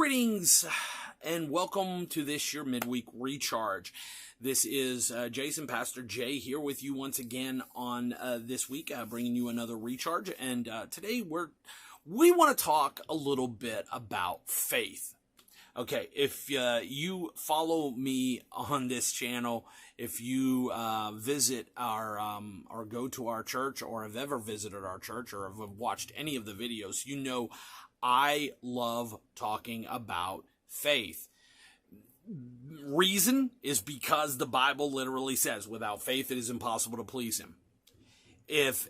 Greetings and welcome to this your midweek recharge. This is Jason, Pastor Jay, here with you once again on this week, bringing you another recharge. And today we want to talk a little bit about faith. Okay, if you follow me on this channel, if you visit our or go to our church, or have ever visited our church, or have watched any of the videos, you know I love talking about faith. Reason is because the Bible literally says, without faith it is impossible to please him. If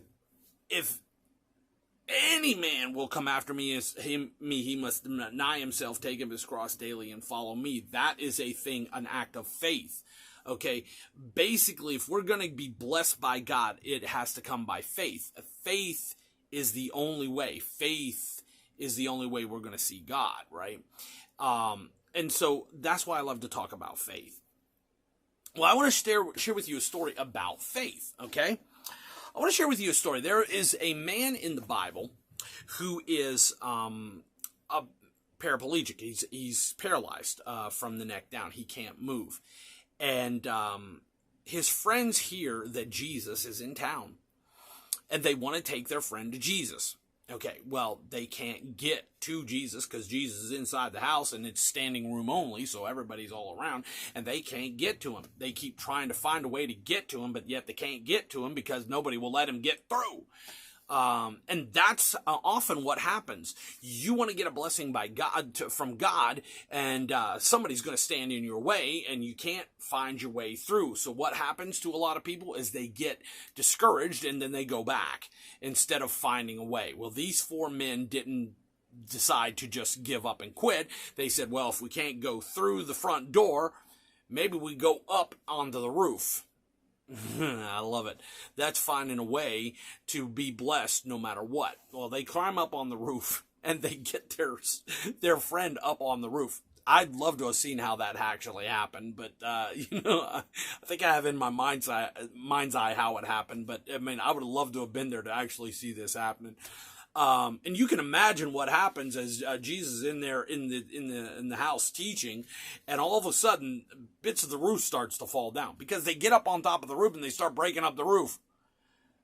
any man will come after me, he must deny himself, take up his cross daily, and follow me. That is a thing, an act of faith. Okay, basically, if we're going to be blessed by God, it has to come by faith. Faith is the only way. Faith is the only way we're going to see God, right? And so that's why I love to talk about faith. Well, I want to share with you a story about faith, okay? I want to share with you a story. There is a man in the Bible who is a paraplegic. He's paralyzed from the neck down. He can't move. And his friends hear that Jesus is in town, and they want to take their friend to Jesus. Okay, well, they can't get to Jesus because Jesus is inside the house and it's standing room only, so everybody's all around, and they can't get to him. They keep trying to find a way to get to him, but yet they can't get to him because nobody will let him get through. And that's often what happens. You want to get a blessing by God from God, and somebody's going to stand in your way, and you can't find your way through. So what happens to a lot of people is they get discouraged, and then they go back instead of finding a way. Well, these four men didn't decide to just give up and quit. They said, well, if we can't go through the front door, maybe we go up onto the roof. I love it. That's finding a way to be blessed no matter what. Well, they climb up on the roof and they get their friend up on the roof. I'd love to have seen how that actually happened, but I think I have in my mind's eye how it happened. But I mean, I would have loved to have been there to actually see this happening. And you can imagine what happens as Jesus is in there in the house teaching, and all of a sudden bits of the roof starts to fall down because they get up on top of the roof and they start breaking up the roof.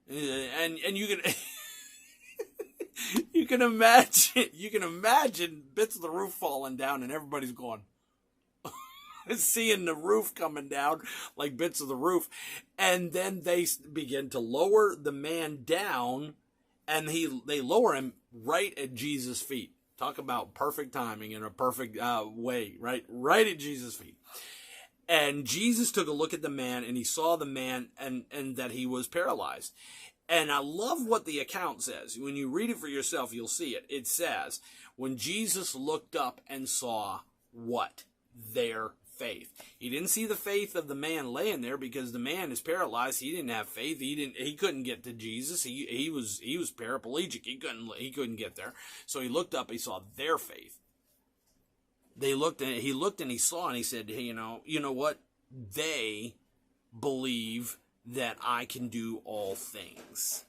And you can you can imagine bits of the roof falling down, and everybody's going seeing the roof coming down like bits of the roof, and then they begin to lower the man down. And they lower him right at Jesus' feet. Talk about perfect timing in a perfect way, right? Right at Jesus' feet. And Jesus took a look at the man, and he saw the man and that he was paralyzed. And I love what the account says. When you read it for yourself, you'll see it. It says, when Jesus looked up and saw what? Their faith. He didn't see the faith of the man laying there because the man is paralyzed. He didn't have faith. He couldn't get to Jesus. He was paraplegic. He couldn't get there. So he looked up, he saw their faith. He looked and he saw, and he said, hey, you know what? They believe that I can do all things.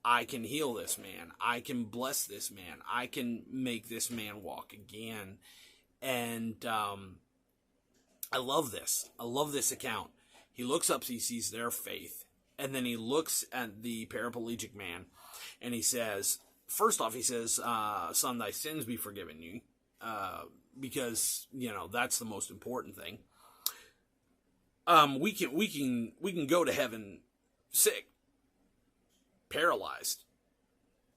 I can heal this man. I can bless this man. I can make this man walk again. And I love this. I love this account. He looks up, he sees their faith, and then he looks at the paraplegic man, and he says, first off, he says, son, thy sins be forgiven you, because, that's the most important thing. We can go to heaven sick, paralyzed,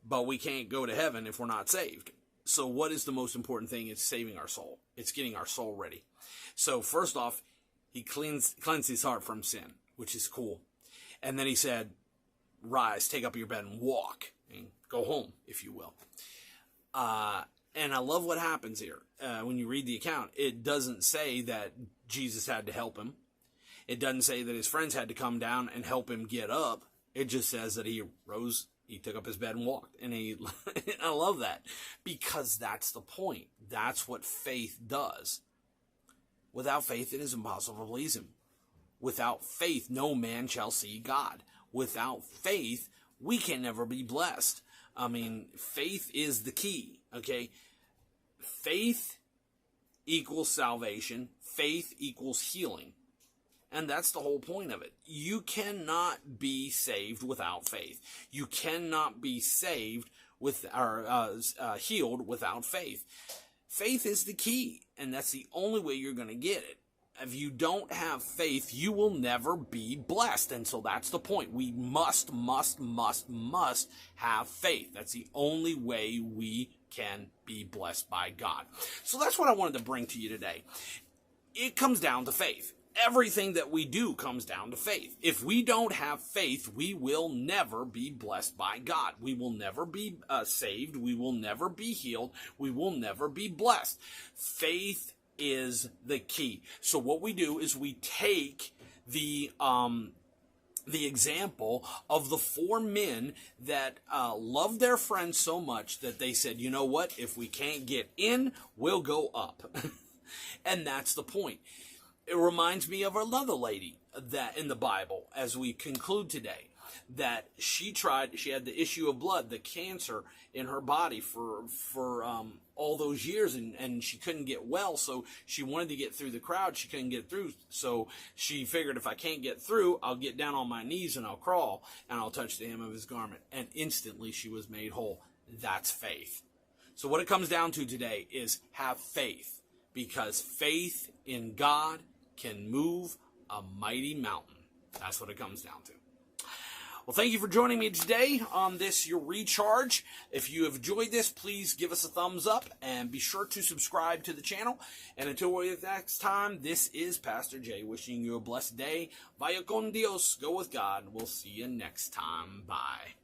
but we can't go to heaven if we're not saved. So what is the most important thing? It's saving our soul. It's getting our soul ready. So first off, he cleansed his heart from sin, which is cool. And then he said, rise, take up your bed and walk, and go home, if you will. And I love what happens here. When you read the account, it doesn't say that Jesus had to help him. It doesn't say that his friends had to come down and help him get up. It just says that he rose, he took up his bed and walked. And I love that, because that's the point. That's what faith does. Without faith, it is impossible to please him. Without faith, no man shall see God. Without faith, we can never be blessed. I mean, faith is the key, okay? Faith equals salvation. Faith equals healing. And that's the whole point of it. You cannot be saved without faith. You cannot be saved healed without faith. Faith is the key, and that's the only way you're going to get it. If you don't have faith, you will never be blessed. And so that's the point. We must have faith. That's the only way we can be blessed by God. So that's what I wanted to bring to you today. It comes down to faith. Everything that we do comes down to faith. If we don't have faith, we will never be blessed by God. We will never be saved. We will never be healed. We will never be blessed. Faith is the key. So what we do is we take the example of the 4 men that loved their friends so much that they said, you know what, if we can't get in, we'll go up. And that's the point. It reminds me of another lady that in the Bible, as we conclude today, that she had the issue of blood, the cancer in her body for all those years, and she couldn't get well, so she wanted to get through the crowd. She couldn't get through, so she figured, if I can't get through, I'll get down on my knees and I'll crawl and I'll touch the hem of his garment. And instantly she was made whole. That's faith. So what it comes down to today is have faith, because faith in God can move a mighty mountain. That's what it comes down to. Well, thank you for joining me today on this, your recharge. If you have enjoyed this, please give us a thumbs up and be sure to subscribe to the channel. And until next time, this is Pastor Jay wishing you a blessed day. Vaya con Dios. Go with God. We'll see you next time. Bye.